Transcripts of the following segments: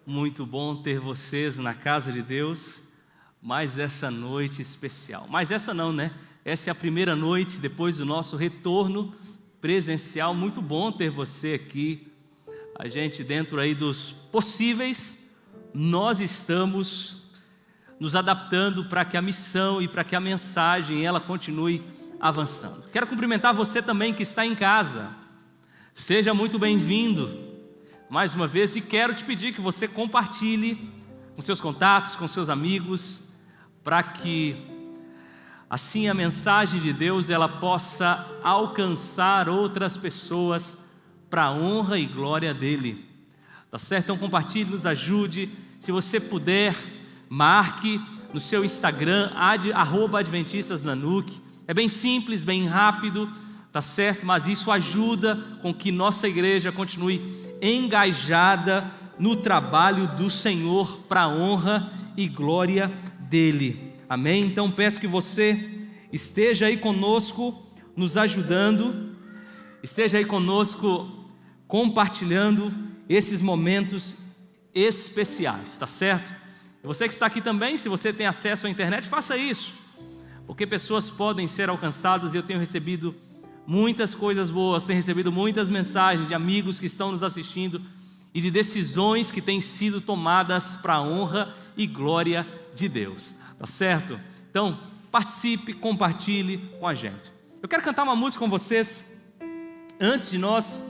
Muito bom ter vocês na casa de Deus, mais essa noite especial. Mas essa não, né? Essa é a primeira noite depois do nosso retorno presencial. Muito bom ter você aqui. A gente, dentro aí dos possíveis, nós estamos nos adaptando para que a missão e para que a mensagem ela continue avançando. Quero cumprimentar você também que está em casa. Seja muito bem-vindo mais uma vez, e quero te pedir que você compartilhe com seus contatos, com seus amigos, para que assim a mensagem de Deus ela possa alcançar outras pessoas para a honra e glória dele. Tá certo? Então compartilhe, nos ajude. Se você puder, marque no seu Instagram @adventistasnanuc. É bem simples, bem rápido, tá certo? Mas isso ajuda com que nossa igreja continue engajada no trabalho do Senhor para a honra e glória dele. Amém? Então peço que você esteja aí conosco, nos ajudando, esteja aí conosco compartilhando esses momentos especiais, tá certo? E você que está aqui também, se você tem acesso à internet, faça isso, porque pessoas podem ser alcançadas. E eu tenho recebido muitas coisas boas, tenho recebido muitas mensagens de amigos que estão nos assistindo e de decisões que têm sido tomadas para a honra e glória de Deus, tá certo? Então participe, compartilhe com a gente. Eu quero cantar uma música com vocês antes de nós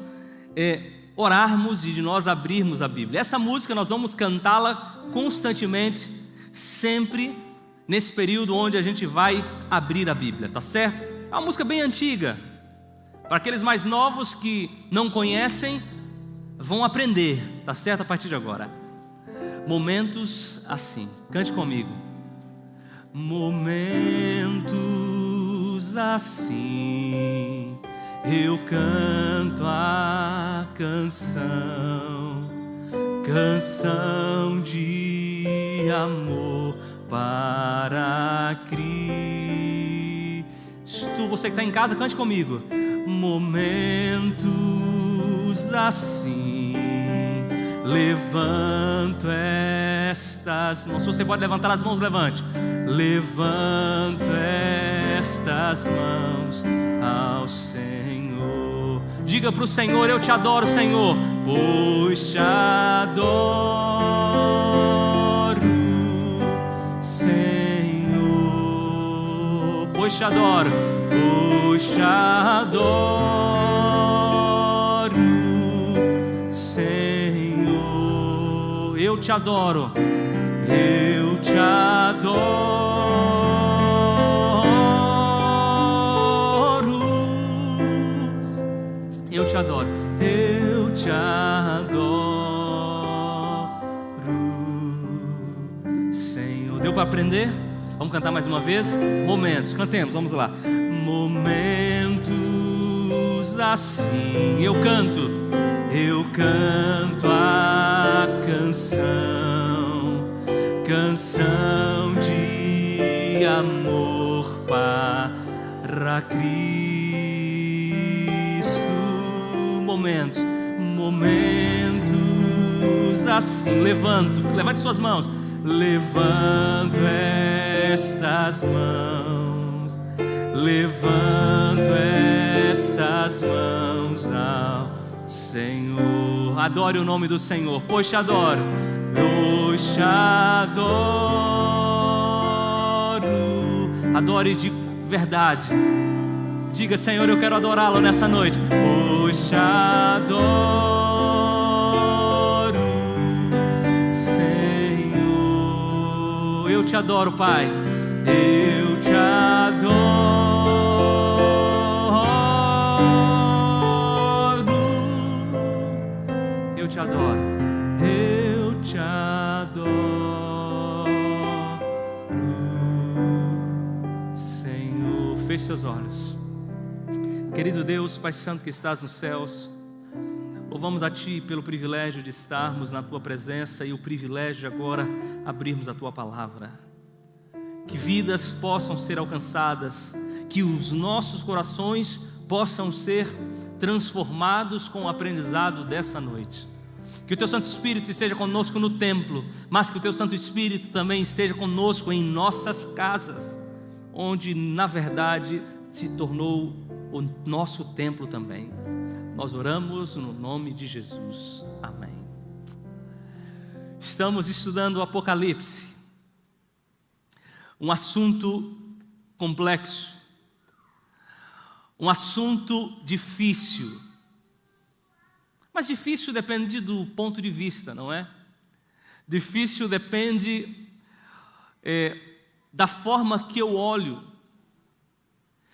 orarmos e de nós abrirmos a Bíblia. Essa música nós vamos cantá-la constantemente, sempre nesse período onde a gente vai abrir a Bíblia, tá certo? É uma música bem antiga. Para aqueles mais novos que não conhecem, vão aprender, tá certo? A partir de agora. Momentos assim, cante comigo. Momentos assim, eu canto a canção, canção de amor para Cristo. Você que está em casa, cante comigo. Momentos assim, levanto estas mãos. Se você pode levantar as mãos, levante. Levanto estas mãos ao Senhor. Diga para o Senhor: eu te adoro, Senhor, pois te adoro, Senhor, pois te adoro, pois te adoro, Senhor. Eu te adoro, eu te adoro, eu te adoro, eu te adoro, Senhor. Deu para aprender? Vamos cantar mais uma vez? Momentos, cantemos, vamos lá. Momentos assim, eu canto a canção, canção de amor para Cristo. Momentos assim, levante suas mãos. Levanto estas mãos, levanto estas mãos ao Senhor. Adore o nome do Senhor, pois te adoro, pois te adoro. Adore de verdade. Diga: Senhor, eu quero adorá-lo nessa noite, pois te adoro, Senhor. Eu te adoro, Pai, eu te adoro, eu te adoro, eu te adoro, Senhor. Feche seus olhos. Querido Deus, Pai Santo que estás nos céus, louvamos a Ti pelo privilégio de estarmos na Tua presença e o privilégio de agora abrirmos a Tua palavra. Que vidas possam ser alcançadas, que os nossos corações possam ser transformados com o aprendizado dessa noite. Que o Teu Santo Espírito esteja conosco no templo, mas que o Teu Santo Espírito também esteja conosco em nossas casas, onde na verdade se tornou o nosso templo também. Nós oramos no nome de Jesus. Amém. Estamos estudando o Apocalipse, um assunto complexo, um assunto difícil, mas difícil depende do ponto de vista, não é? Difícil depende da forma que eu olho.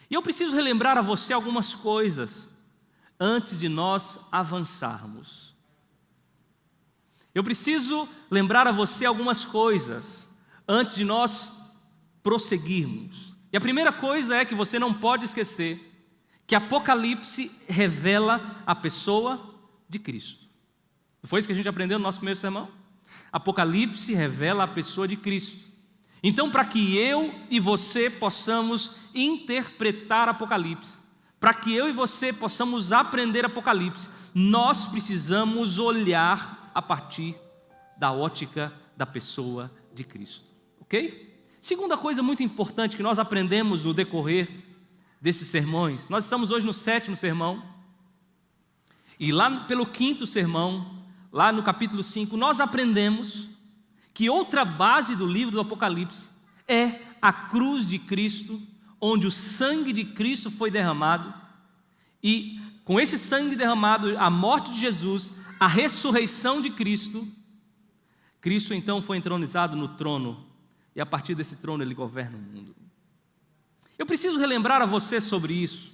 E eu preciso relembrar a você algumas coisas antes de nós avançarmos. Eu preciso lembrar a você algumas coisas antes de nós prosseguirmos. E a primeira coisa é que você não pode esquecer que Apocalipse revela a pessoa de Cristo. Não foi isso que a gente aprendeu no nosso primeiro sermão? Apocalipse revela a pessoa de Cristo. Então, para que eu e você possamos interpretar Apocalipse, para que eu e você possamos aprender Apocalipse, nós precisamos olhar a partir da ótica da pessoa de Cristo, ok? Segunda coisa muito importante que nós aprendemos no decorrer desses sermões, nós estamos hoje no 7º sermão, e lá pelo 5º sermão, lá no capítulo 5, nós aprendemos que outra base do livro do Apocalipse é a cruz de Cristo, onde o sangue de Cristo foi derramado, e com esse sangue derramado, a morte de Jesus, a ressurreição de Cristo, Cristo então foi entronizado no trono, e a partir desse trono ele governa o mundo. Eu preciso relembrar a você sobre isso,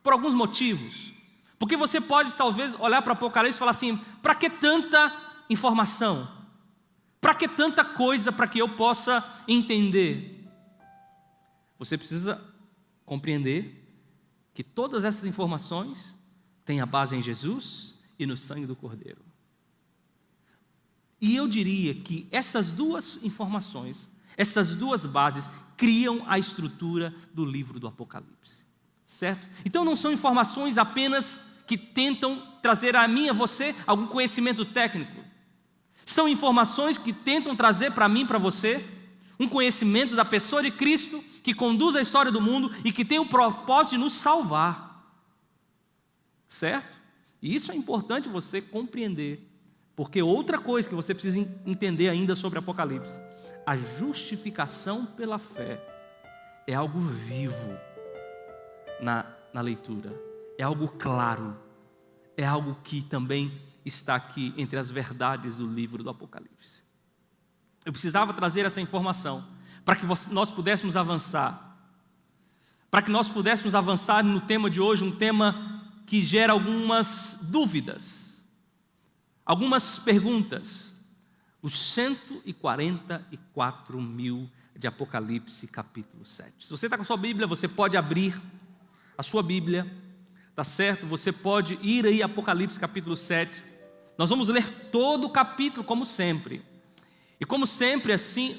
por alguns motivos, porque você pode talvez olhar para o Apocalipse e falar assim: para que tanta informação? Para que tanta coisa para que eu possa entender? Você precisa compreender que todas essas informações têm a base em Jesus e no sangue do Cordeiro. E eu diria que essas duas informações, essas duas bases, criam a estrutura do livro do Apocalipse, certo? Então não são informações apenas que tentam trazer a mim e a você algum conhecimento técnico. São informações que tentam trazer para mim e para você um conhecimento da pessoa de Cristo, que conduz a história do mundo e que tem o propósito de nos salvar, certo? E isso é importante você compreender, porque outra coisa que você precisa entender ainda sobre Apocalipse: a justificação pela fé é algo vivo na leitura, é algo claro, é algo que também está aqui entre as verdades do livro do Apocalipse. Eu precisava trazer essa informação para que nós pudéssemos avançar, para que nós pudéssemos avançar no tema de hoje, um tema que gera algumas dúvidas, algumas perguntas. Os 144 mil de Apocalipse capítulo 7. Se você está com a sua Bíblia, você pode abrir a sua Bíblia, tá certo? Você pode ir aí Apocalipse capítulo 7. Nós vamos ler todo o capítulo como sempre. E como sempre assim,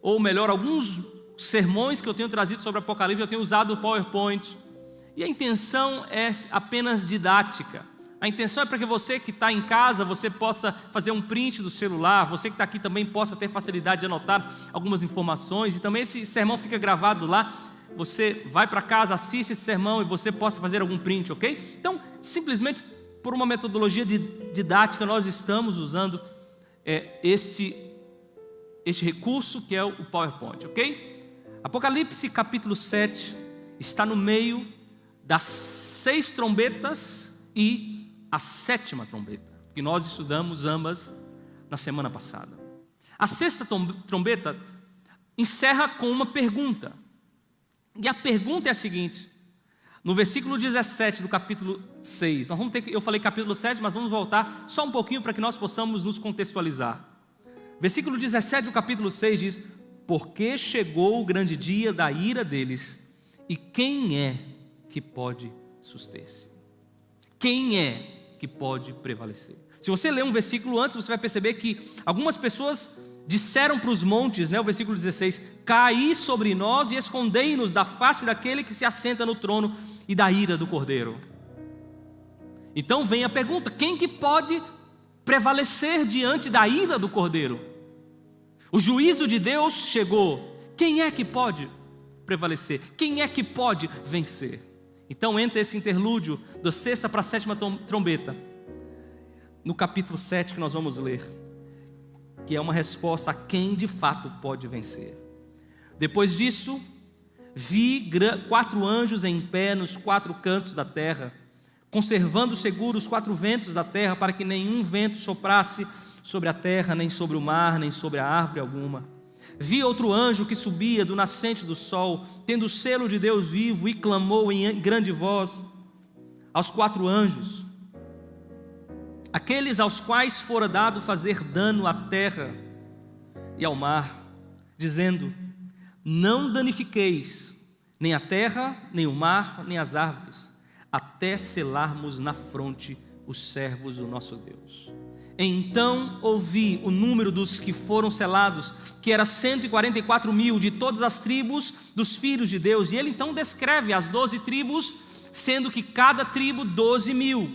ou melhor, alguns sermões que eu tenho trazido sobre Apocalipse, eu tenho usado o PowerPoint. E a intenção é apenas didática. A intenção é para que você que está em casa, você possa fazer um print do celular, você que está aqui também possa ter facilidade de anotar algumas informações, e também esse sermão fica gravado lá, você vai para casa, assiste esse sermão e você possa fazer algum print, ok? Então, simplesmente por uma metodologia didática, nós estamos usando este recurso que é o PowerPoint, ok? Apocalipse capítulo 7 está no meio das 6 trombetas e a 7ª trombeta, que nós estudamos ambas na semana passada. A 6ª trombeta encerra com uma pergunta, e a pergunta é a seguinte: no versículo 17 do capítulo 6, nós vamos ter, eu falei capítulo 7, mas vamos voltar só um pouquinho para que nós possamos nos contextualizar. Versículo 17 do capítulo 6 diz: porque chegou o grande dia da ira deles, e quem é que pode suster-se? Quem é que pode prevalecer? Se você ler um versículo antes, você vai perceber que algumas pessoas disseram para os montes, o versículo 16: caí sobre nós e escondei-nos da face daquele que se assenta no trono e da ira do Cordeiro. Então vem a pergunta: quem que pode prevalecer diante da ira do Cordeiro. O juízo de Deus chegou. Quem é que pode prevalecer? Quem é que pode vencer? Então entra esse interlúdio da sexta para a sétima trombeta, no capítulo 7 que nós vamos ler, que é uma resposta a quem de fato pode vencer. Depois disso, vi 4 anjos em pé nos 4 cantos da terra, conservando seguros os 4 ventos da terra, para que nenhum vento soprasse sobre a terra, nem sobre o mar, nem sobre a árvore alguma. Vi outro anjo que subia do nascente do sol, tendo o selo de Deus vivo, e clamou em grande voz aos 4 anjos, aqueles aos quais fora dado fazer dano à terra e ao mar, dizendo: não danifiqueis nem a terra, nem o mar, nem as árvores, até selarmos na fronte os servos do nosso Deus. Então ouvi o número dos que foram selados, que era 144.000 de todas as tribos dos filhos de Deus. E ele então descreve as 12 tribos, sendo que cada tribo 12.000.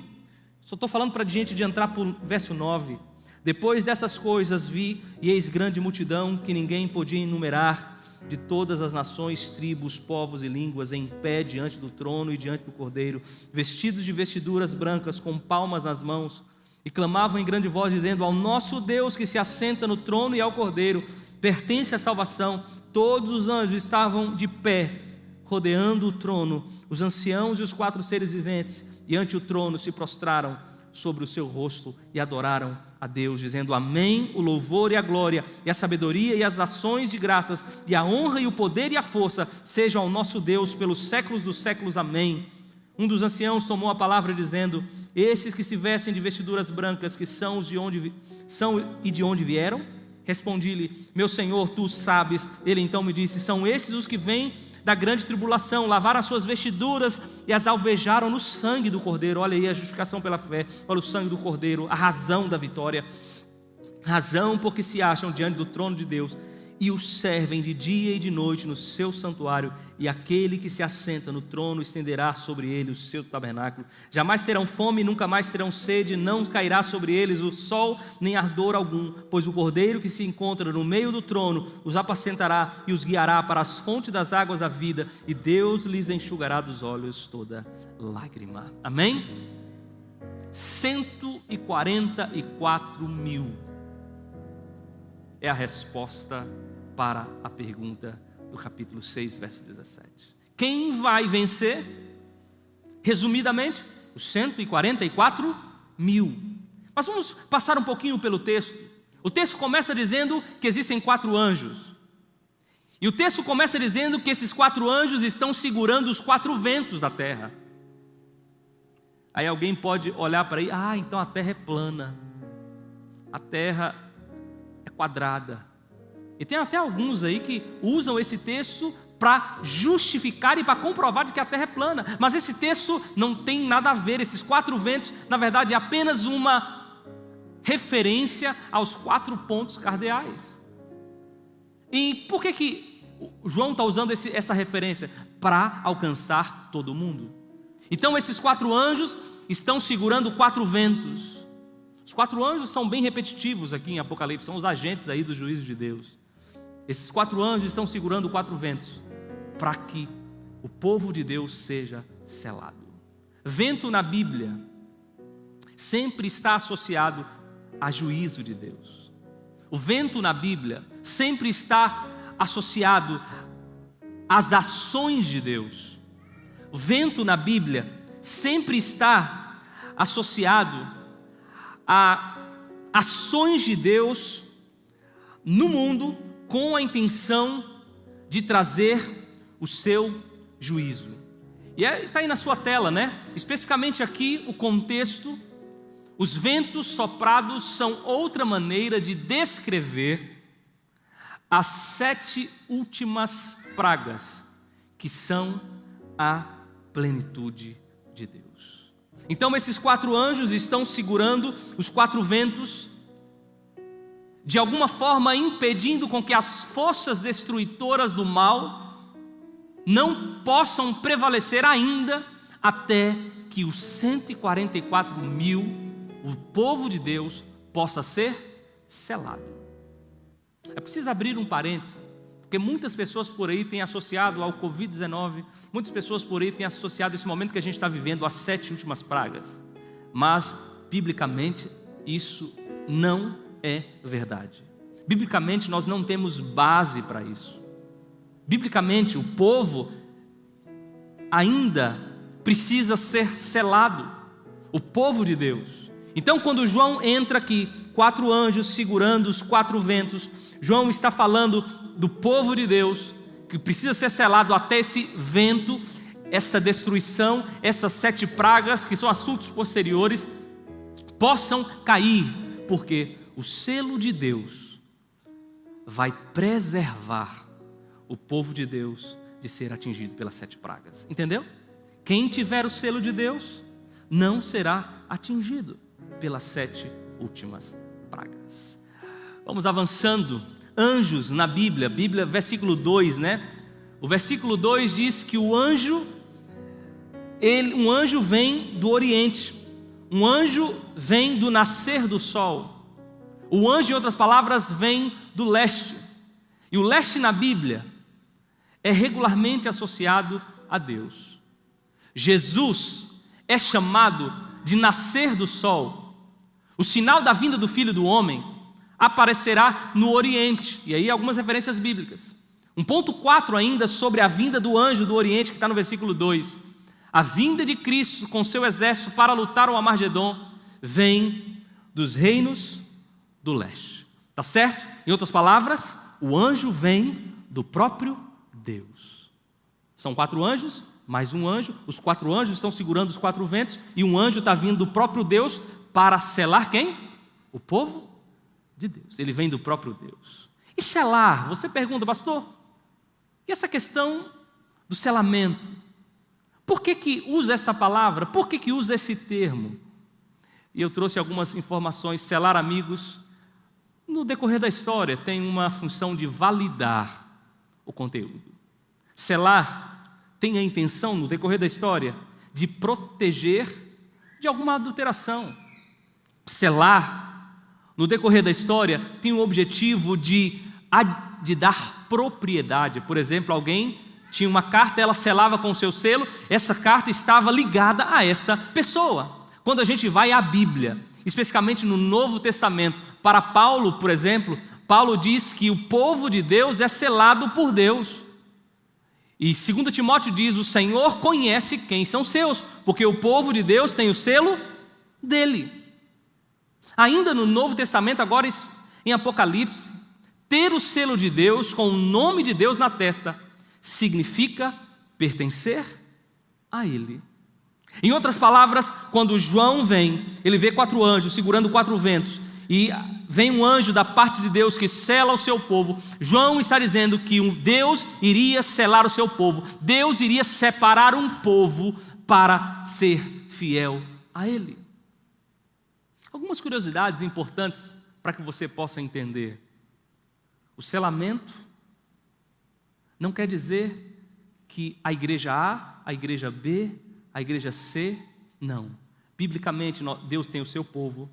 Só estou falando para a gente de entrar para o verso 9. Depois dessas coisas vi, e eis grande multidão, que ninguém podia enumerar, de todas as nações, tribos, povos e línguas, em pé diante do trono e diante do Cordeiro, vestidos de vestiduras brancas, com palmas nas mãos, e clamavam em grande voz, dizendo: ao nosso Deus que se assenta no trono e ao Cordeiro pertence a salvação. Todos os anjos estavam de pé, rodeando o trono, os anciãos e os 4 seres viventes, e ante o trono se prostraram sobre o seu rosto e adoraram a Deus, dizendo: amém, o louvor e a glória, e a sabedoria e as ações de graças, e a honra e o poder e a força sejam ao nosso Deus pelos séculos dos séculos, amém. Um dos anciãos tomou a palavra dizendo: estes que se vestem de vestiduras brancas, que são os de onde são e de onde vieram? Respondi-lhe: meu Senhor, tu sabes. Ele então me disse: são estes os que vêm da grande tribulação, lavaram as suas vestiduras e as alvejaram no sangue do Cordeiro. Olha aí a justificação pela fé, olha o sangue do Cordeiro, a razão da vitória, razão porque se acham diante do trono de Deus e o servem de dia e de noite no seu santuário, e aquele que se assenta no trono estenderá sobre ele o seu tabernáculo. Jamais terão fome, nunca mais terão sede, não cairá sobre eles o sol nem ardor algum, pois o Cordeiro que se encontra no meio do trono os apacentará e os guiará para as fontes das águas da vida, e Deus lhes enxugará dos olhos toda lágrima. Amém? 144.000 é a resposta para a pergunta do capítulo 6, verso 17. Quem vai vencer? Resumidamente, os 144.000. Mas vamos passar um pouquinho pelo texto. O texto começa dizendo que existem 4 anjos. E o texto começa dizendo que esses 4 anjos estão segurando os 4 ventos da terra. Aí alguém pode olhar para aí: então a terra é plana, a terra é quadrada. E tem até alguns aí que usam esse texto para justificar e para comprovar de que a terra é plana. Mas esse texto não tem nada a ver. Esses 4 ventos, na verdade, é apenas uma referência aos 4 pontos cardeais. E por que João está usando essa referência? Para alcançar todo mundo. Então esses 4 anjos estão segurando 4 ventos. Os 4 anjos são bem repetitivos aqui em Apocalipse, são os agentes aí do juízo de Deus. Esses 4 anjos estão segurando 4 ventos, para que o povo de Deus seja selado. Vento na Bíblia sempre está associado a juízo de Deus. O vento na Bíblia sempre está associado às ações de Deus. O vento na Bíblia sempre está associado a ações de Deus no mundo, com a intenção de trazer o seu juízo. E está aí na sua tela, né? Especificamente aqui o contexto. Os ventos soprados são outra maneira de descrever as 7 últimas pragas, que são a plenitude de Deus. Então esses 4 anjos estão segurando os 4 ventos, de alguma forma impedindo com que as forças destruidoras do mal não possam prevalecer ainda, até que os 144.000, o povo de Deus, possa ser selado. É preciso abrir um parênteses, porque muitas pessoas por aí têm associado ao Covid-19, muitas pessoas por aí têm associado esse momento que a gente está vivendo às 7 últimas pragas. Mas, biblicamente, isso não é verdade. Biblicamente, nós não temos base para isso. Biblicamente, o povo ainda precisa ser selado, o povo de Deus. Então, quando João entra aqui, 4 anjos segurando os 4 ventos, João está falando do povo de Deus, que precisa ser selado até esse vento, esta destruição, estas 7 pragas, que são assuntos posteriores, possam cair, porque o selo de Deus vai preservar o povo de Deus de ser atingido pelas 7 pragas. Entendeu? Quem tiver o selo de Deus não será atingido pelas 7 últimas pragas. Vamos avançando. Anjos na Bíblia, versículo 2, né? O versículo 2 diz que um anjo vem do Oriente, um anjo vem do nascer do sol. O anjo, em outras palavras, vem do leste. E o leste na Bíblia é regularmente associado a Deus. Jesus é chamado de nascer do sol. O sinal da vinda do Filho do Homem aparecerá no Oriente. E aí algumas referências bíblicas. 1.4 ainda sobre a vinda do anjo do Oriente, que está no versículo 2. A vinda de Cristo com seu exército para lutar o Armagedon vem dos reinos do leste. Tá certo? Em outras palavras, o anjo vem do próprio Deus. São 4 anjos, mais um anjo. Os 4 anjos estão segurando os 4 ventos, e um anjo está vindo do próprio Deus para selar quem? O povo de Deus. Ele vem do próprio Deus. E selar? Você pergunta, pastor, e essa questão do selamento? Por que usa essa palavra? Por que usa esse termo? E eu trouxe algumas informações. Selar, amigos, no decorrer da história, tem uma função de validar o conteúdo. Selar tem a intenção, no decorrer da história, de proteger de alguma adulteração. Selar, no decorrer da história, tem o objetivo de dar propriedade. Por exemplo, alguém tinha uma carta, ela selava com o seu selo, essa carta estava ligada a esta pessoa. Quando a gente vai à Bíblia, especificamente no Novo Testamento, para Paulo, por exemplo, Paulo diz que o povo de Deus é selado por Deus. E 2 Timóteo diz, o Senhor conhece quem são seus, porque o povo de Deus tem o selo dele. Ainda no Novo Testamento, agora em Apocalipse, ter o selo de Deus com o nome de Deus na testa significa pertencer a Ele. Em outras palavras, quando João vem, ele vê 4 anjos segurando 4 ventos, e vem um anjo da parte de Deus que sela o seu povo. João está dizendo que Deus iria selar o seu povo, Deus iria separar um povo para ser fiel a Ele. Algumas curiosidades importantes para que você possa entender. O selamento não quer dizer que a igreja A, a igreja B, a igreja C, não. Biblicamente, Deus tem o seu povo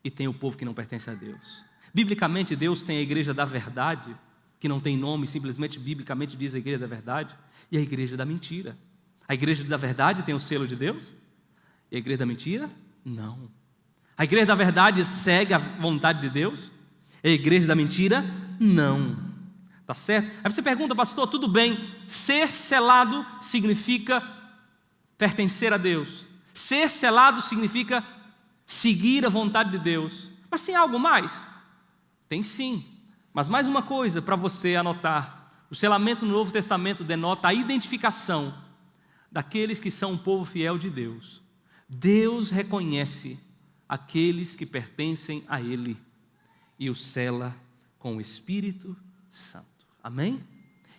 e tem o povo que não pertence a Deus. Biblicamente, Deus tem a igreja da verdade, que não tem nome, simplesmente biblicamente diz a igreja da verdade, e a igreja da mentira. A igreja da verdade tem o selo de Deus? E a igreja da mentira? Não. A igreja da verdade segue a vontade de Deus? E a igreja da mentira? Não. Tá certo? Aí você pergunta, pastor, tudo bem, ser selado significa pertencer a Deus. Ser selado significa seguir a vontade de Deus. Mas tem algo mais? Tem sim. Mas mais uma coisa para você anotar. O selamento no Novo Testamento denota a identificação daqueles que são um povo fiel de Deus. Deus reconhece aqueles que pertencem a Ele e o sela com o Espírito Santo. Amém?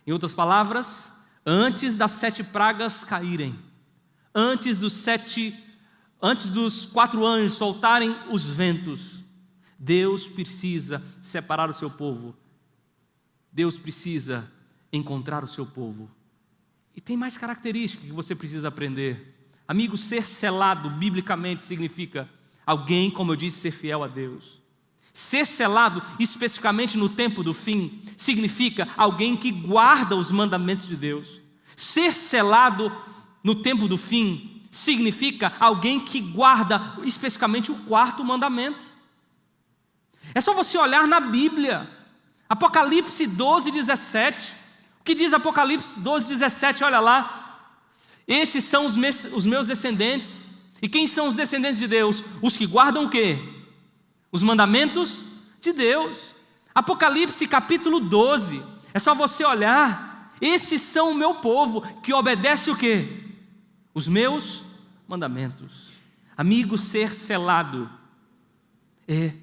Em outras palavras, antes das 7 pragas caírem, antes dos 4 anjos soltarem os ventos, Deus precisa separar o seu povo. Deus precisa encontrar o seu povo. E tem mais características que você precisa aprender. Amigo, ser selado biblicamente significa alguém, como eu disse, ser fiel a Deus. Ser selado, especificamente no tempo do fim, significa alguém que guarda os mandamentos de Deus. Ser selado no tempo do fim significa alguém que guarda especificamente o quarto mandamento. É só você olhar na Bíblia, Apocalipse 12, 17. O que diz Apocalipse 12, 17? Olha lá. Estes são os meus descendentes. E quem são os descendentes de Deus? Os que guardam o quê? Os mandamentos de Deus. Apocalipse capítulo 12. É só você olhar. Esses são o meu povo que obedece o quê? Os meus mandamentos. Amigo, ser selado é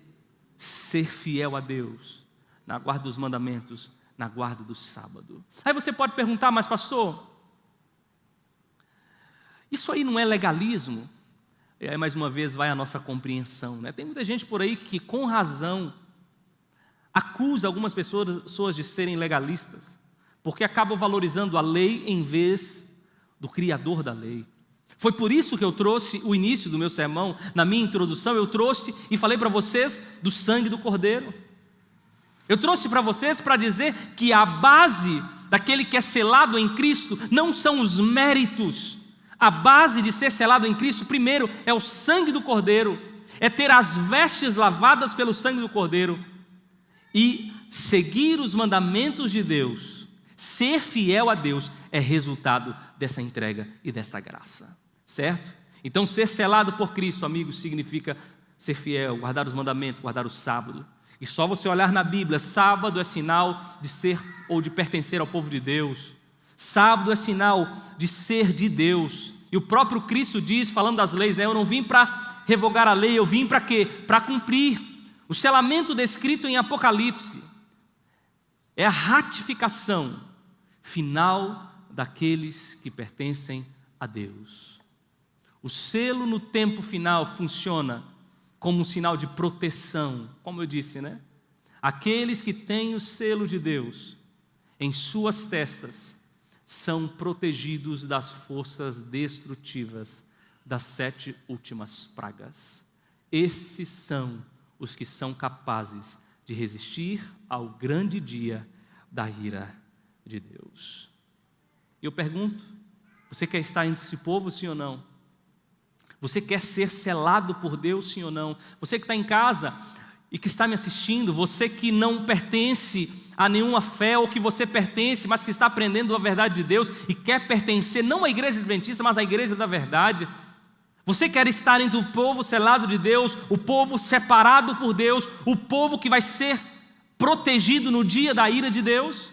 ser fiel a Deus na guarda dos mandamentos, na guarda do sábado. Aí você pode perguntar, mas pastor, isso aí não é legalismo? E aí mais uma vez vai a nossa compreensão, né? Tem muita gente por aí que com razão acusa algumas pessoas de serem legalistas, porque acabam valorizando a lei em vez do Criador da lei. Foi por isso que eu trouxe o início do meu sermão, na minha introdução, eu trouxe e falei para vocês do sangue do Cordeiro. Eu trouxe para vocês para dizer que a base daquele que é selado em Cristo não são os méritos. A base de ser selado em Cristo, primeiro, é o sangue do Cordeiro, é ter as vestes lavadas pelo sangue do Cordeiro e seguir os mandamentos de Deus. Ser fiel a Deus é resultado dessa entrega e desta graça. Certo? Então ser selado por Cristo, amigos, significa ser fiel, guardar os mandamentos, guardar o sábado. E só você olhar na Bíblia, sábado é sinal de ser ou de pertencer ao povo de Deus. Sábado é sinal de ser de Deus. E o próprio Cristo diz, falando das leis, né? Eu não vim para revogar a lei, eu vim para quê? Para cumprir. O selamento descrito em Apocalipse é a ratificação final daqueles que pertencem a Deus. O selo no tempo final funciona como um sinal de proteção, como eu disse, né? Aqueles que têm o selo de Deus em suas testas são protegidos das forças destrutivas das 7 últimas pragas. Esses são os que são capazes de resistir ao grande dia da ira de Deus. E eu pergunto, você quer estar entre esse povo, sim ou não? Você quer ser selado por Deus, sim ou não? Você que está em casa e que está me assistindo, você que não pertence a nenhuma fé, ou que você pertence, mas que está aprendendo a verdade de Deus e quer pertencer, não à igreja adventista, mas à igreja da verdade. Você quer estar entre o povo selado de Deus, o povo separado por Deus, o povo que vai ser protegido no dia da ira de Deus?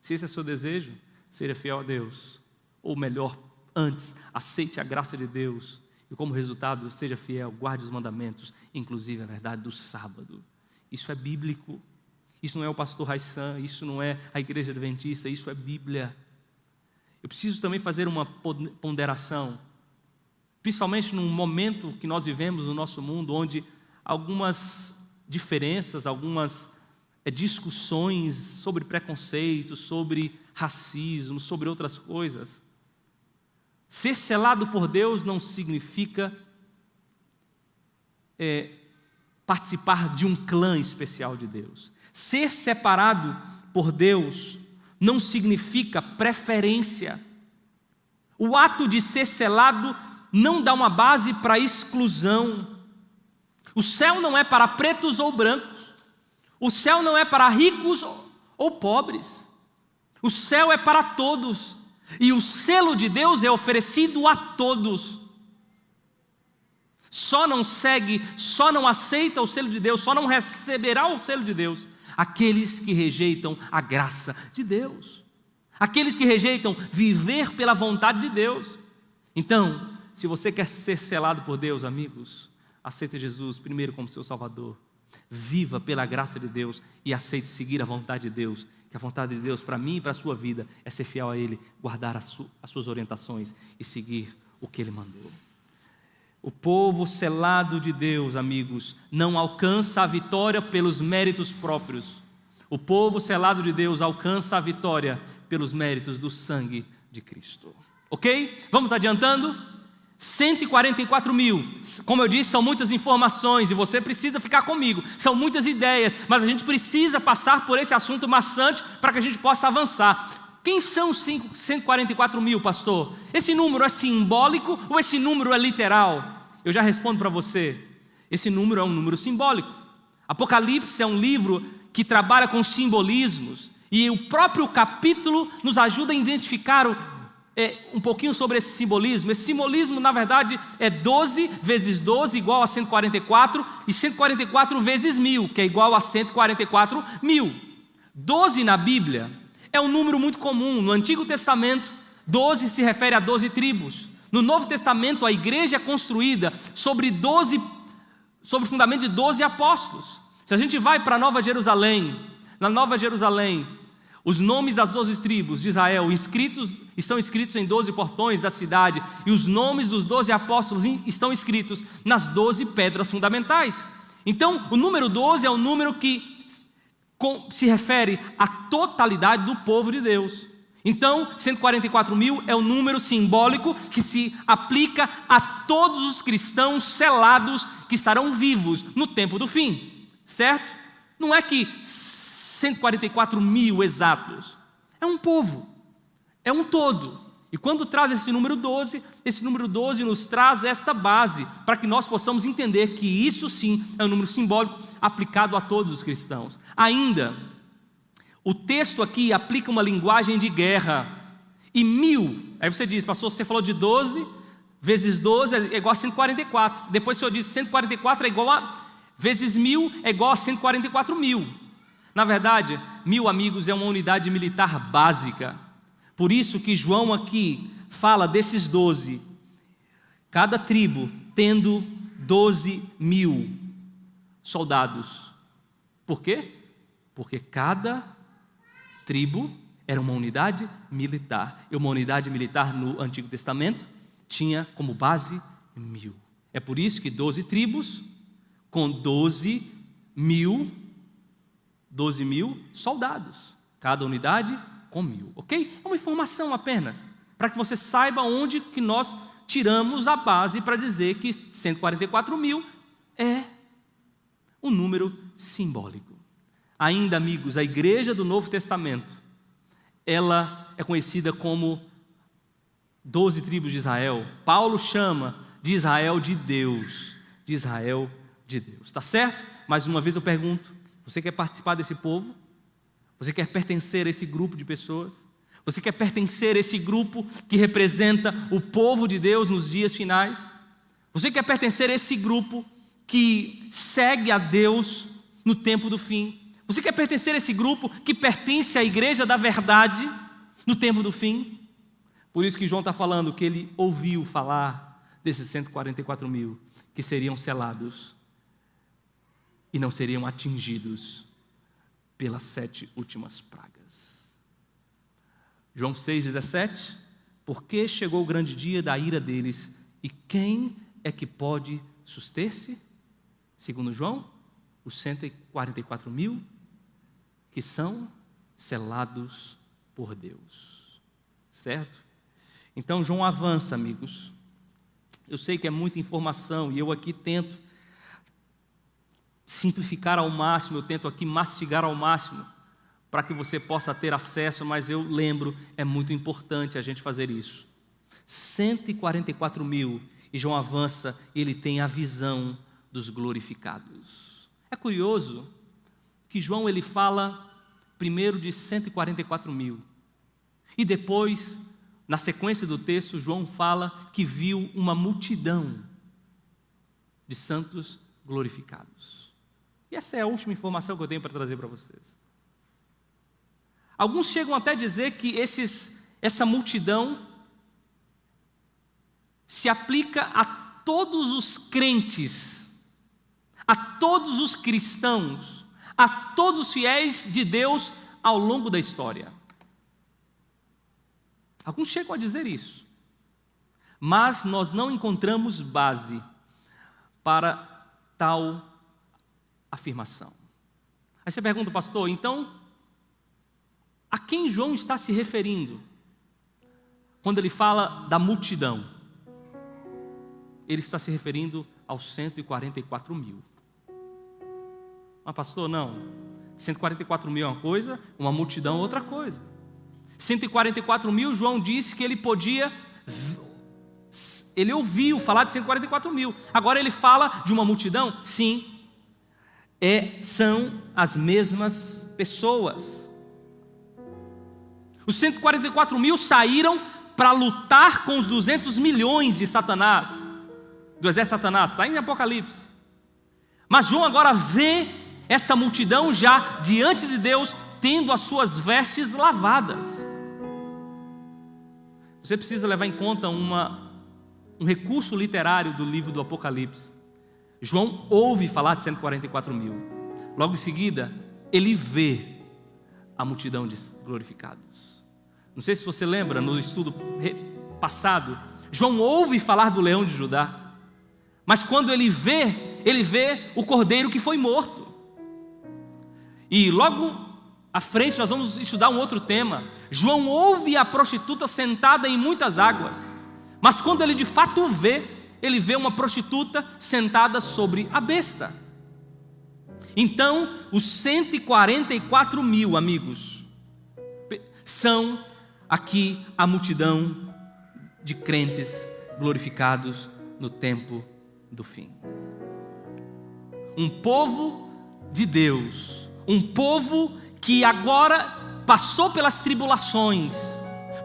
Se esse é o seu desejo, seja fiel a Deus, ou melhor, antes, aceite a graça de Deus e como resultado, seja fiel, guarde os mandamentos, inclusive a verdade do sábado. Isso é bíblico, isso não é o pastor Raissan, isso não é a igreja adventista, isso é Bíblia. Eu preciso também fazer uma ponderação, principalmente num momento que nós vivemos no nosso mundo, onde algumas diferenças, algumas discussões sobre preconceito, sobre racismo, sobre outras coisas. Ser selado por Deus não significa participar de um clã especial de Deus. Ser separado por Deus não significa preferência. O ato de ser selado não dá uma base para exclusão. O céu não é para pretos ou brancos. O céu não é para ricos ou pobres. O céu é para todos. E o selo de Deus é oferecido a todos. Só não segue, só não aceita o selo de Deus, só não receberá o selo de Deus aqueles que rejeitam a graça de Deus, aqueles que rejeitam viver pela vontade de Deus. Então, se você quer ser selado por Deus, amigos, aceite Jesus primeiro como seu Salvador, viva pela graça de Deus e aceite seguir a vontade de Deus. Que a vontade de Deus para mim e para a sua vida é ser fiel a Ele, guardar as suas orientações e seguir o que Ele mandou. O povo selado de Deus, amigos, não alcança a vitória pelos méritos próprios. O povo selado de Deus alcança a vitória pelos méritos do sangue de Cristo. Ok? Vamos adiantando? 144 mil, como eu disse, são muitas informações e você precisa ficar comigo, são muitas ideias, mas a gente precisa passar por esse assunto maçante para que a gente possa avançar. Quem são os 144 mil, pastor? Esse número é simbólico ou esse número é literal? Eu já respondo para você, esse número é um número simbólico. Apocalipse é um livro que trabalha com simbolismos e o próprio capítulo nos ajuda a identificar um pouquinho sobre esse simbolismo. Esse simbolismo, na verdade, é 12 vezes 12 igual a 144 e 144 vezes 1000, que é igual a 144 mil. 12 na Bíblia é um número muito comum. No Antigo Testamento, 12 se refere a 12 tribos. No Novo Testamento, a igreja é construída sobre o fundamento de 12 apóstolos. Se a gente vai para Nova Jerusalém, na Nova Jerusalém, os nomes das 12 tribos de Israel estão escritos em 12 portões da cidade, e os nomes dos 12 apóstolos estão escritos nas 12 pedras fundamentais. Então, o número 12 é um número que se refere à totalidade do povo de Deus. Então, 144 mil é um número simbólico que se aplica a todos os cristãos selados que estarão vivos no tempo do fim, certo? Não é que 144 mil exatos, é um povo, é um todo. E quando traz esse número 12 nos traz esta base, para que nós possamos entender que isso sim é um número simbólico aplicado a todos os cristãos. Ainda, o texto aqui aplica uma linguagem de guerra, e 1000, aí você diz, pastor, você falou de 12, vezes 12 é igual a 144, depois o senhor diz 144 é igual a, vezes 1000 é igual a 144 mil. Na verdade, 1000, amigos, é uma unidade militar básica. Por isso que João aqui fala desses 12, cada tribo tendo 12 mil soldados. Por quê? Porque cada tribo era uma unidade militar. E uma unidade militar no Antigo Testamento tinha como base 1000. É por isso que 12 tribos com 12 mil soldados, cada unidade com 1000, ok? É uma informação apenas, para que você saiba onde que nós tiramos a base para dizer que 144 mil é um número simbólico. Ainda, amigos, a igreja do Novo Testamento, ela é conhecida como 12 tribos de Israel. Paulo chama de Israel de Deus, de Israel de Deus, tá certo? Mais uma vez eu pergunto, você quer participar desse povo? Você quer pertencer a esse grupo de pessoas? Você quer pertencer a esse grupo que representa o povo de Deus nos dias finais? Você quer pertencer a esse grupo que segue a Deus no tempo do fim? Você quer pertencer a esse grupo que pertence à igreja da verdade no tempo do fim? Por isso que João está falando que ele ouviu falar desses 144 mil que seriam selados e não seriam atingidos pelas 7 últimas pragas. João 6,17, porque chegou o grande dia da ira deles, e quem é que pode suster-se? Segundo João, os 144 mil que são selados por Deus, certo? Então João avança, amigos. Eu sei que é muita informação e eu aqui tento simplificar ao máximo, eu tento aqui mastigar ao máximo para que você possa ter acesso, mas eu lembro, é muito importante a gente fazer isso. 144 mil, e João avança, ele tem a visão dos glorificados. É curioso que João ele fala primeiro de 144 mil, e depois, na sequência do texto, João fala que viu uma multidão de santos glorificados. E essa é a última informação que eu tenho para trazer para vocês. Alguns chegam até a dizer que essa multidão se aplica a todos os crentes, a todos os cristãos, a todos os fiéis de Deus ao longo da história. Alguns chegam a dizer isso, mas nós não encontramos base para tal afirmação. Aí você pergunta, pastor, então, a quem João está se referindo quando ele fala da multidão? ele está se referindo aos 144 mil. Mas pastor, não, 144 mil é uma coisa, uma multidão é outra coisa. 144 mil, João disse que ele ouviu falar de 144 mil. Agora ele fala de uma multidão? Sim, são as mesmas pessoas. Os 144 mil saíram para lutar com os 200 milhões de Satanás, do exército de Satanás, está em Apocalipse. Mas João agora vê essa multidão já diante de Deus, tendo as suas vestes lavadas. Você precisa levar em conta um recurso literário do livro do Apocalipse. João ouve falar de 144 mil. Logo em seguida, ele vê a multidão de glorificados. Não sei se você lembra, no estudo passado, João ouve falar do leão de Judá. Mas quando ele vê o cordeiro que foi morto. E logo à frente nós vamos estudar um outro tema. João ouve a prostituta sentada em muitas águas. Mas quando ele de fato vê, ele vê uma prostituta sentada sobre a besta. Então, os 144 mil, amigos, são aqui a multidão de crentes glorificados no tempo do fim. Um povo de Deus, um povo que agora passou pelas tribulações,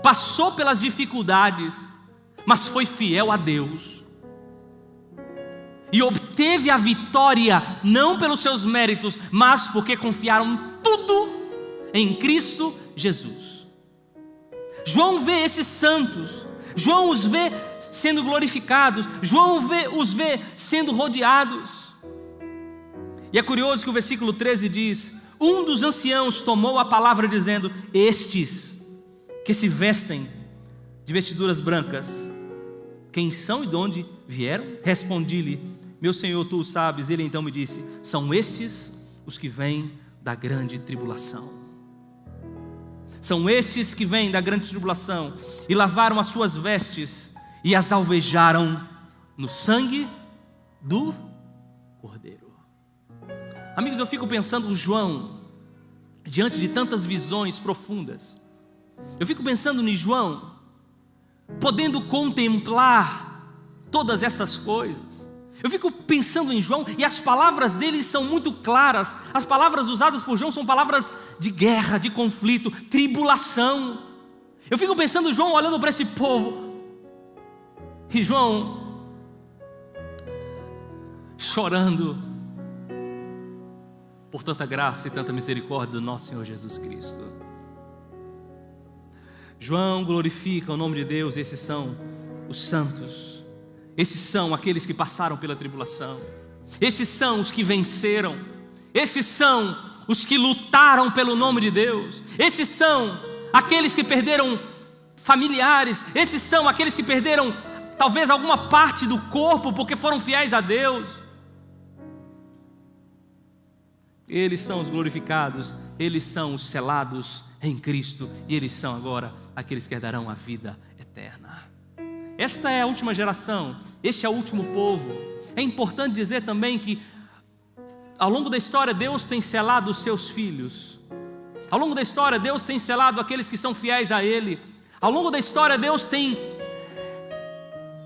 passou pelas dificuldades, mas foi fiel a Deus e obteve a vitória, não pelos seus méritos, mas porque confiaram tudo em Cristo Jesus. João vê esses santos, João os vê sendo glorificados, João os vê sendo rodeados. E é curioso que o versículo 13 diz: um dos anciãos tomou a palavra dizendo: estes que se vestem de vestiduras brancas, quem são e de onde vieram? Respondi-lhe: meu Senhor, tu o sabes. Ele então me disse: são estes os que vêm da grande tribulação. São estes que vêm da grande tribulação e lavaram as suas vestes e as alvejaram no sangue do Cordeiro. Amigos, eu fico pensando em João, diante de tantas visões profundas. Eu fico pensando em João, podendo contemplar todas essas coisas. Eu fico pensando em João, e as palavras dele são muito claras. As palavras usadas por João são palavras de guerra, de conflito, tribulação. Eu fico pensando em João olhando para esse povo, e João chorando por tanta graça e tanta misericórdia do nosso Senhor Jesus Cristo. João glorifica o nome de Deus. Esses são os santos, esses são aqueles que passaram pela tribulação, esses são os que venceram, esses são os que lutaram pelo nome de Deus, esses são aqueles que perderam familiares, esses são aqueles que perderam talvez alguma parte do corpo porque foram fiéis a Deus. Eles são os glorificados, eles são os selados em Cristo, e eles são agora aqueles que herdarão a vida eterna. Esta é a última geração, este é o último povo. É importante dizer também que ao longo da história Deus tem selado os seus filhos. Ao longo da história Deus tem selado aqueles que são fiéis a Ele. Ao longo da história Deus tem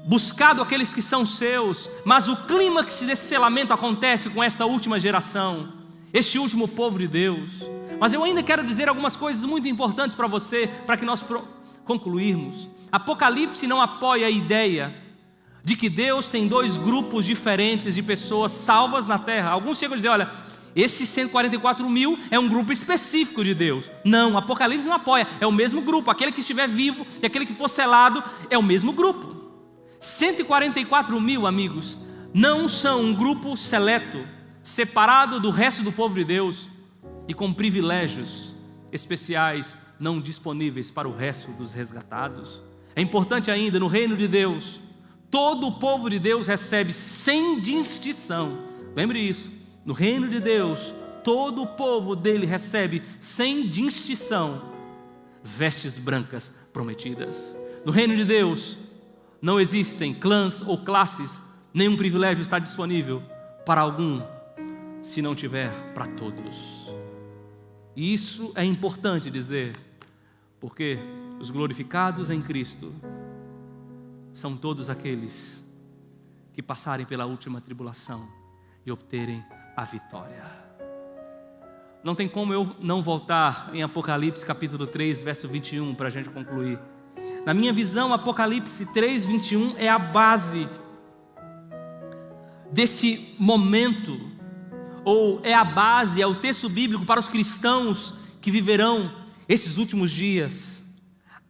buscado aqueles que são seus. Mas o clímax desse selamento acontece com esta última geração, este último povo de Deus. Mas eu ainda quero dizer algumas coisas muito importantes para você, para que nós concluirmos. Apocalipse não apoia a ideia de que Deus tem dois grupos diferentes de pessoas salvas na terra. Alguns chegam a dizer: olha, esses 144 mil é um grupo específico de Deus. Não, Apocalipse não apoia, é o mesmo grupo. Aquele que estiver vivo e aquele que for selado é o mesmo grupo. 144 mil, amigos, não são um grupo seleto, separado do resto do povo de Deus e com privilégios especiais não disponíveis para o resto dos resgatados. É importante ainda, no reino de Deus, todo o povo de Deus recebe sem distinção. Lembre isso, no reino de Deus, todo o povo dele recebe sem distinção vestes brancas prometidas. No reino de Deus, Não existem clãs ou classes, nenhum privilégio está disponível para algum, se não tiver para todos. E isso é importante dizer, porque os glorificados em Cristo são todos aqueles que passarem pela última tribulação e obterem a vitória. Não tem como eu não voltar em Apocalipse capítulo 3, verso 21, para a gente concluir. Na minha visão, Apocalipse 3, 21 é a base desse momento, ou é a base, é o texto bíblico para os cristãos que viverão esses últimos dias.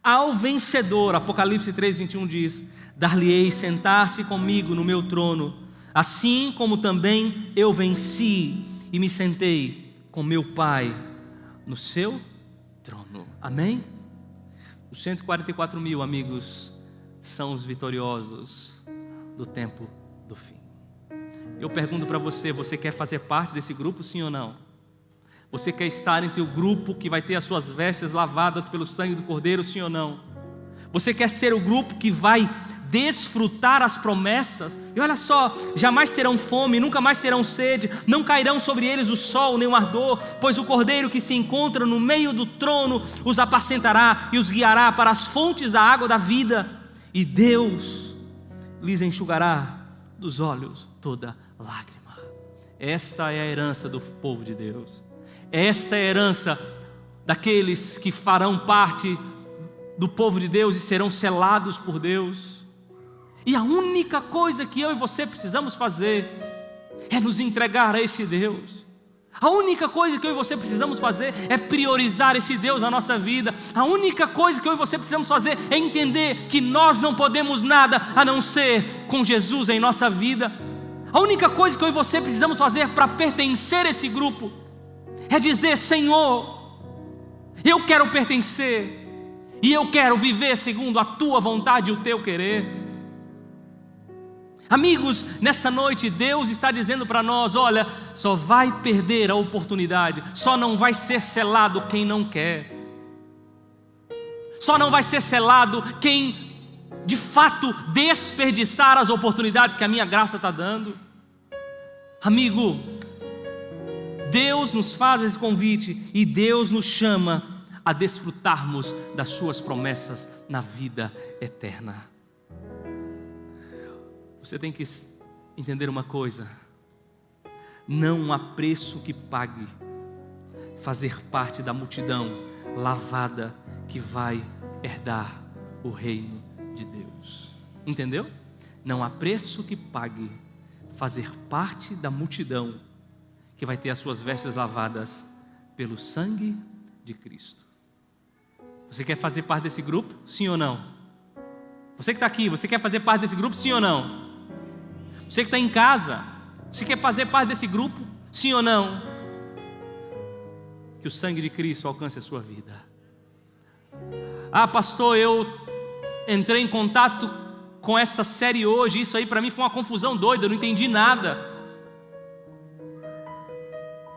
Ao vencedor, Apocalipse 3, 21 diz: dar-lhe-ei sentar-se comigo no meu trono, assim como também eu venci e me sentei com meu Pai no seu trono. Amém? Os 144 mil, amigos, são os vitoriosos do tempo do fim. Eu pergunto para você, você quer fazer parte desse grupo, sim ou não? Você quer estar entre o grupo que vai ter as suas vestes lavadas pelo sangue do Cordeiro, sim ou não? Você quer ser o grupo que vai desfrutar as promessas? E olha só, jamais terão fome, nunca mais terão sede, não cairão sobre eles o sol nem o ardor, pois o Cordeiro que se encontra no meio do trono os apacentará e os guiará para as fontes da água da vida, e Deus lhes enxugará dos olhos toda lágrima. Esta é a herança do povo de Deus. Esta é a herança daqueles que farão parte do povo de Deus e serão selados por Deus. E a única coisa que eu e você precisamos fazer é nos entregar a esse Deus. A única coisa que eu e você precisamos fazer é priorizar esse Deus na nossa vida. A única coisa que eu e você precisamos fazer é entender que nós não podemos nada a não ser com Jesus em nossa vida. A única coisa que eu e você precisamos fazer para pertencer a esse grupo é dizer: Senhor, eu quero pertencer e eu quero viver segundo a Tua vontade e o Teu querer. Amigos, nessa noite Deus está dizendo para nós: olha, só vai perder a oportunidade, só não vai ser selado quem não quer, só não vai ser selado quem de fato desperdiçar as oportunidades que a minha graça está dando. Amigo, Deus nos faz esse convite e Deus nos chama a desfrutarmos das suas promessas na vida eterna. Você tem que entender uma coisa: não há preço que pague fazer parte da multidão lavada que vai herdar o reino de Deus. Entendeu? Não há preço que pague fazer parte da multidão que vai ter as suas vestes lavadas pelo sangue de Cristo. Você quer fazer parte desse grupo? Sim ou não? Você que está aqui, você quer fazer parte desse grupo? Sim ou não? Você que está em casa, você quer fazer parte desse grupo? Sim ou não? Que o sangue de Cristo alcance a sua vida. Ah, pastor, eu entrei em contato com esta série hoje, isso aí para mim foi uma confusão doida, eu não entendi nada.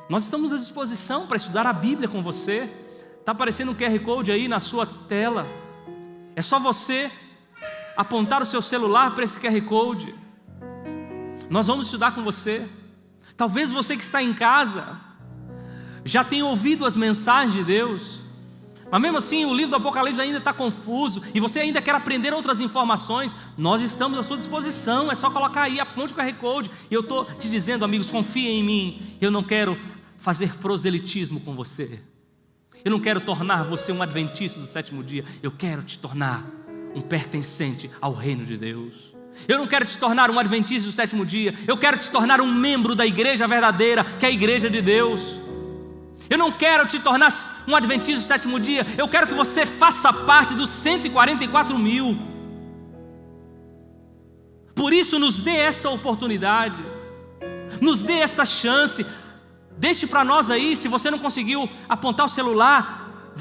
Nós estamos à disposição para estudar a Bíblia com você. Está aparecendo um QR Code aí na sua tela. É só você apontar o seu celular para esse QR Code. Nós vamos estudar com você. Talvez você que está em casa já tenha ouvido as mensagens de Deus, mas mesmo assim o livro do Apocalipse ainda está confuso e você ainda quer aprender outras informações. Nós estamos à sua disposição. É só colocar aí, aponte o QR Code. E eu estou te dizendo, amigos, confiem em mim. Eu não quero fazer proselitismo com você. Eu não quero tornar você um adventista do sétimo dia. Eu quero te tornar um pertencente ao reino de Deus. Eu não quero te tornar um adventista do sétimo dia. Eu quero te tornar um membro da igreja verdadeira, que é a igreja de Deus. Eu não quero te tornar um adventista do sétimo dia. Eu quero que você faça parte dos 144 mil. Por isso nos dê esta oportunidade, nos dê esta chance. Deixe para nós aí, se você não conseguiu apontar o celular,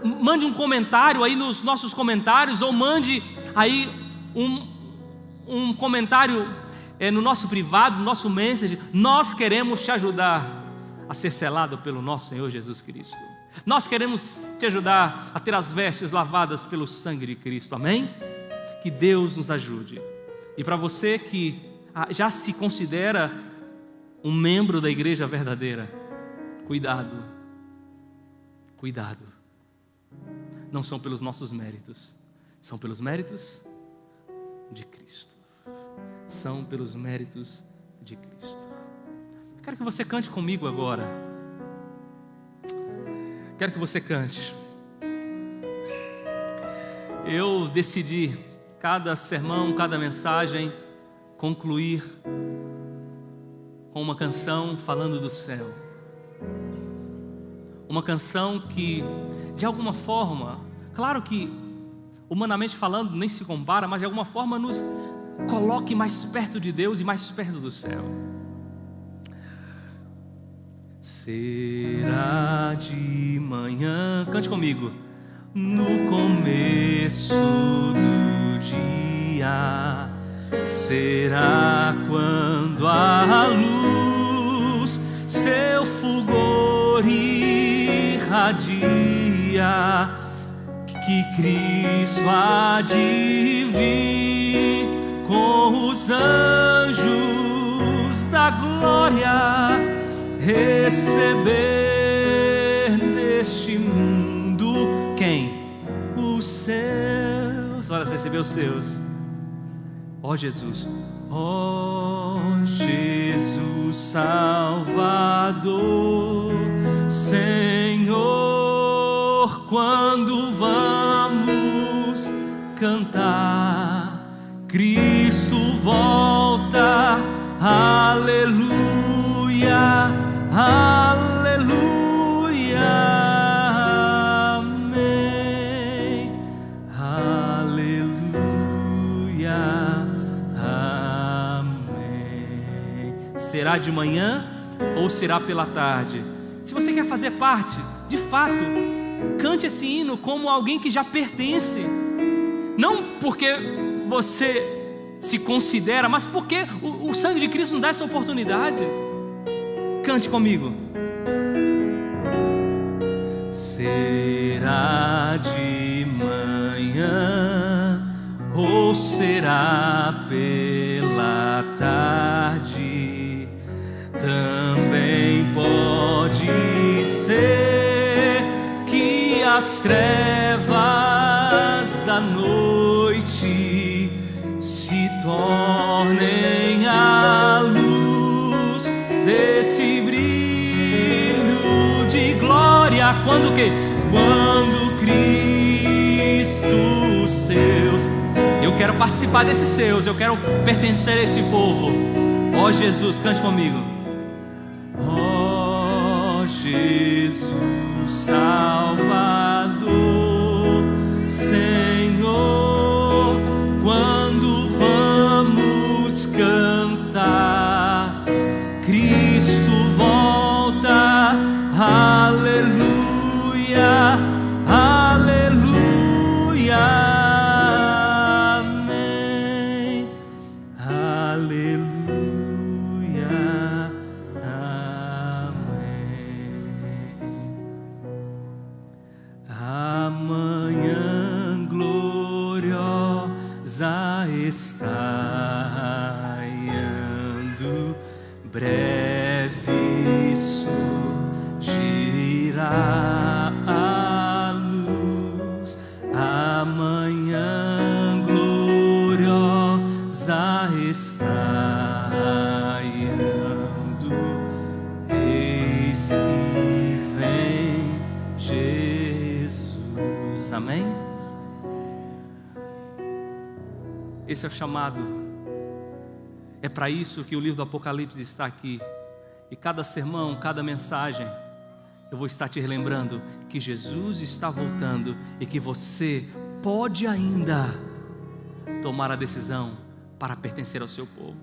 mande um comentário aí nos nossos comentários, ou mande aí um comentário no nosso privado, no nosso message. Nós queremos te ajudar a ser selado pelo nosso Senhor Jesus Cristo. Nós queremos te ajudar a ter as vestes lavadas pelo sangue de Cristo, amém? Que Deus nos ajude. E para você que já se considera um membro da igreja verdadeira, cuidado, cuidado. Não são pelos nossos méritos, são pelos méritos de Cristo. São pelos méritos de Cristo. Quero que você cante comigo agora. Quero que você cante. Eu decidi, cada sermão, cada mensagem, concluir com uma canção falando do céu. Uma canção que, de alguma forma, claro que humanamente falando nem se compara, mas de alguma forma nos coloque mais perto de Deus e mais perto do céu. Será de manhã, cante comigo. No começo do dia, será quando a luz seu fulgor irradia, que Cristo há de vir com os anjos da glória, receber neste mundo quem? Os seus. Olha, você recebeu os seus. Ó Jesus, ó Jesus Salvador, Senhor, quando vamos cantar, Cristo volta, aleluia, aleluia. Será de manhã ou será pela tarde? Se você quer fazer parte, de fato, cante esse hino como alguém que já pertence. Não porque você se considera, mas porque o sangue de Cristo nos dá essa oportunidade. Cante comigo. Será de manhã ou será pela tarde? Também pode ser que as trevas da noite se tornem a luz desse brilho de glória. Quando que? Quando Cristo seus. Eu quero participar desses seus, eu quero pertencer a esse povo. Ó Jesus, cante comigo. Ó Jesus Salvador, Senhor, quando vamos cantar, Cristo volta, aleluia, aleluia. Está raiando, breve surgirá a luz. Amanhã gloriosa está raiando, eis que vem Jesus. Amém? Esse é o chamado. É para isso que o livro do Apocalipse está aqui. E cada sermão, cada mensagem, eu vou estar te relembrando que Jesus está voltando e que você pode ainda tomar a decisão para pertencer ao seu povo.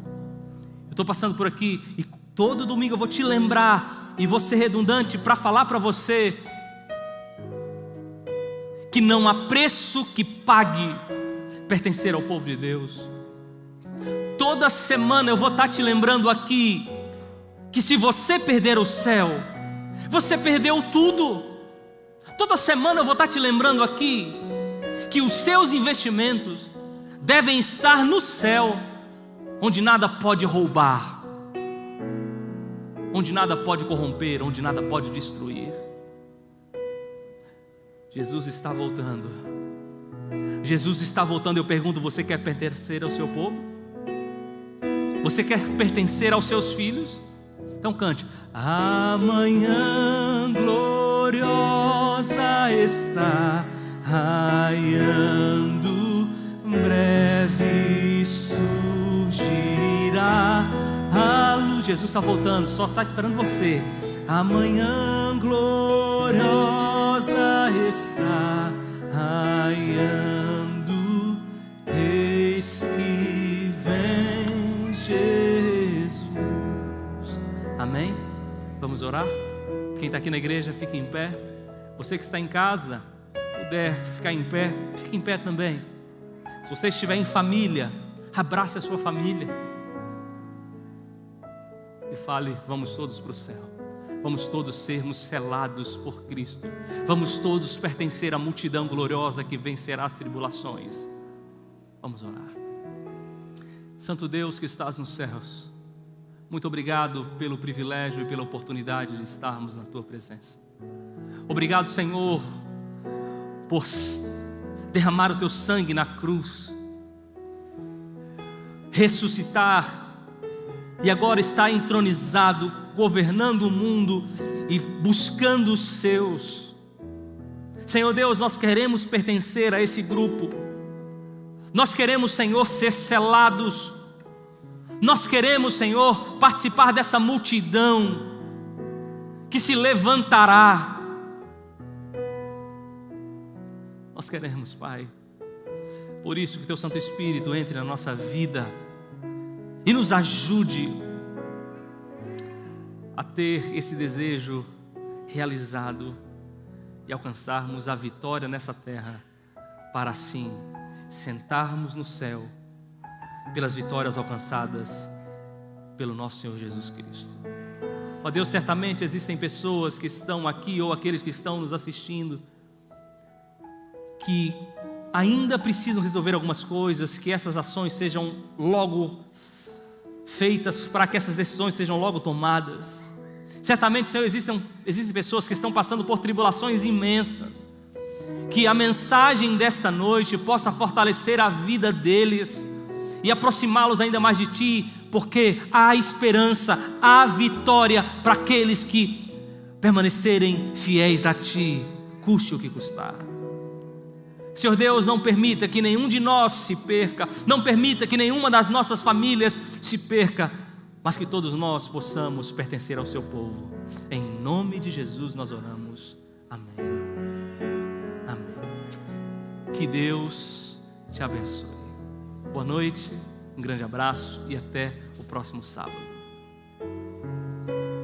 Eu estou passando por aqui e todo domingo eu vou te lembrar e vou ser redundante para falar para você que não há preço que pague pertencer ao povo de Deus. Toda semana eu vou estar te lembrando aqui que se você perder o céu, você perdeu tudo. Toda semana eu vou estar te lembrando aqui que os seus investimentos devem estar no céu, onde nada pode roubar, onde nada pode corromper, onde nada pode destruir. Jesus está voltando. Jesus está voltando. Eu pergunto: você quer pertencer ao seu povo? Você quer pertencer aos seus filhos? Então cante: amanhã gloriosa está raiando, breve surgirá a luz. Jesus está voltando, só está esperando você. Amanhã gloriosa está raiando, eis que vem Jesus. Amém? Vamos orar? Quem está aqui na igreja, fique em pé. Você que está em casa, puder ficar em pé, fique em pé também. Se você estiver em família, abrace a sua família e fale: vamos todos para o céu. Vamos todos sermos selados por Cristo. Vamos todos pertencer à multidão gloriosa que vencerá as tribulações. Vamos orar. Santo Deus que estás nos céus, muito obrigado pelo privilégio e pela oportunidade de estarmos na Tua presença. Obrigado, Senhor, por derramar o Teu sangue na cruz, ressuscitar e agora está entronizado, governando o mundo e buscando os seus. Senhor Deus, nós queremos pertencer a esse grupo. Nós queremos, Senhor, ser selados. Nós queremos, Senhor, participar dessa multidão que se levantará. Nós queremos, Pai. Por isso que Teu Santo Espírito entre na nossa vida e nos ajude a ter esse desejo realizado e alcançarmos a vitória nessa terra, para assim sentarmos no céu pelas vitórias alcançadas pelo nosso Senhor Jesus Cristo. Ó Deus, certamente existem pessoas que estão aqui ou aqueles que estão nos assistindo que ainda precisam resolver algumas coisas, que essas ações sejam logo feitas, para que essas decisões sejam logo tomadas. Certamente, Senhor, existem pessoas que estão passando por tribulações imensas, que a mensagem desta noite possa fortalecer a vida deles e aproximá-los ainda mais de Ti, porque há esperança, há vitória para aqueles que permanecerem fiéis a Ti, custe o que custar. Senhor Deus, não permita que nenhum de nós se perca, não permita que nenhuma das nossas famílias se perca, mas que todos nós possamos pertencer ao Seu povo. Em nome de Jesus nós oramos. Amém. Amém. Que Deus te abençoe. Boa noite, um grande abraço e até o próximo sábado.